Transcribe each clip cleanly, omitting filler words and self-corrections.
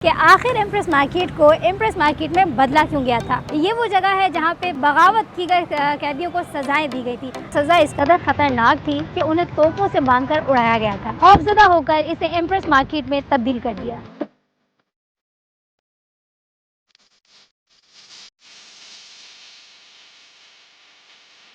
कि आखिर empress market को एम्प्रेस मार्केट में बदला क्यों गया था। ये वो जगह है जहाँ पे बगावत की गई कैदियों को सजाएं दी गई थी। सजा इस कदर खतरनाक थी कि उन्हें तोपों से बांधकर उड़ाया गया था। खौफजदा होकर इसे एम्प्रेस मार्केट में तब्दील कर दिया।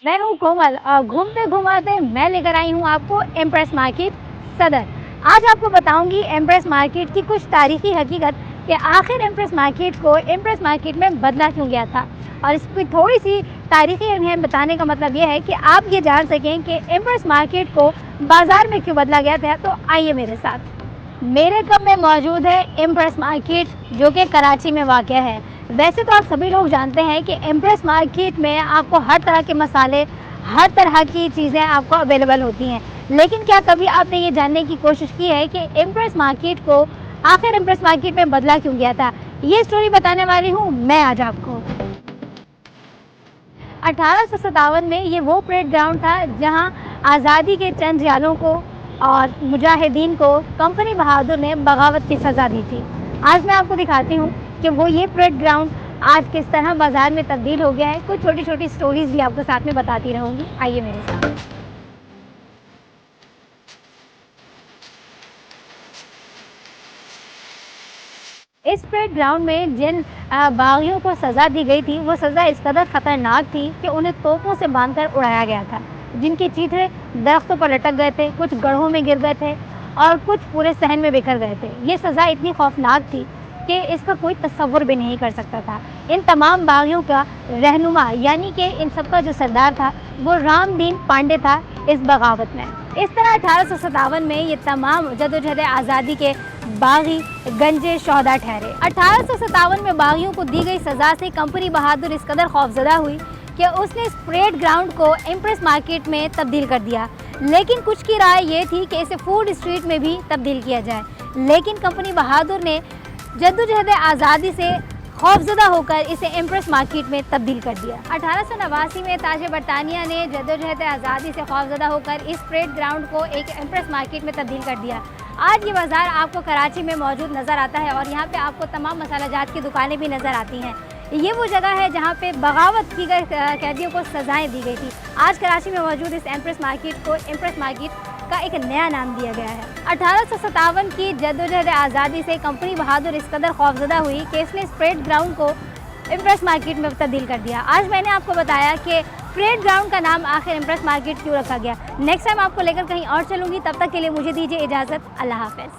मैं हूँ कोमल और घूमते घुमाते मैं लेकर आई हूँ आपको एम्प्रेस मार्केट सदर। आज आपको बताऊंगी एम्प्रेस मार्केट की कुछ तारीखी हकीकत कि आखिर एम्प्रेस मार्केट को एम्प्रेस मार्केट में बदला क्यों गया था। और इसकी थोड़ी सी तारीखी अहमियत बताने का मतलब ये है कि आप ये जान सकें कि एम्प्रेस मार्केट को बाज़ार में क्यों बदला गया था। तो आइए मेरे साथ। मेरे कप में मौजूद है एम्प्रेस मार्केट जो कि कराची में वाक़या है। वैसे तो आप सभी लोग जानते हैं कि एम्प्रेस मार्केट में आपको हर तरह के मसाले, हर तरह की चीज़ें आपको अवेलेबल होती हैं। लेकिन क्या कभी आपने ये जानने की कोशिश की है कि एम्प्रेस मार्केट को आखिर एम्प्रेस मार्केट में बदला क्यों गया था। ये स्टोरी बताने वाली हूँ मैं आज आपको। 1857 में ये वो परेड ग्राउंड था जहाँ आज़ादी के चंद रियालों को और मुजाहिदीन को कंपनी बहादुर ने बगावत की सज़ा दी थी। आज मैं आपको दिखाती हूँ कि वो ये परेड ग्राउंड आज किस तरह बाज़ार में तब्दील हो गया है। कुछ छोटी छोटी स्टोरीज भी आपको साथ में बताती रहूँगी। आइए मेरे साथ। इस परेड ग्राउंड में जिन बागियों को सज़ा दी गई थी वो सज़ा इस कदर ख़तरनाक थी कि उन्हें तोपों से बांधकर उड़ाया गया था। जिनके चीथड़े दरख्तों पर लटक गए थे, कुछ गड्ढों में गिर गए थे और कुछ पूरे सहन में बिखर गए थे। ये सज़ा इतनी खौफनाक थी कि इसका कोई तसव्वुर भी नहीं कर सकता था। इन तमाम बागियों का रहनुमा यानी कि इन सबका जो सरदार था वो रामदीन पांडे था इस बगावत में। इस तरह 1857 में ये तमाम जदोजहद आज़ादी के बागी गंजे शोहदा ठहरे। 1857 में बागियों को दी गई सज़ा से कंपनी बहादुर इस कदर खौफजदा हुई कि उसने इस परेड ग्राउंड को एम्प्रेस मार्केट में तब्दील कर दिया। लेकिन कुछ की राय ये थी कि इसे फूड स्ट्रीट में भी तब्दील किया जाए। लेकिन कंपनी बहादुर ने जद्दोजहद आज़ादी से खौफजदा होकर इसे एम्प्रेस मार्केट में तब्दील कर दिया। 1889 में ताज बरतानिया ने जद्दोजहद आज़ादी से खौफजदा होकर इस परेड ग्राउंड को एक एम्प्रेस मार्केट में तब्दील कर दिया। आज ये बाज़ार आपको कराची में मौजूद नज़र आता है और यहाँ पे आपको तमाम मसाला जात की दुकानें भी नज़र आती हैं। ये वो जगह है जहाँ पे बगावत की गई कैदियों को सजाएं दी गई थी। आज कराची में मौजूद इस एम्प्रेस मार्केट को एम्प्रेस मार्केट का एक नया नाम दिया गया है। 1857 की जद्दोजहद आज़ादी से कंपनी बहादुर इस कदर खौफजदा हुई कि इसने इस परेड ग्राउंड को एम्प्रेस मार्केट में तब्दील कर दिया। आज मैंने आपको बताया कि परेड ग्राउंड का नाम आखिर एम्प्रेस मार्केट क्यों रखा गया। नेक्स्ट टाइम आपको लेकर कहीं और चलूँगी। तब तक के लिए मुझे दीजिए इजाज़त। अल्लाह हाफ़िज़।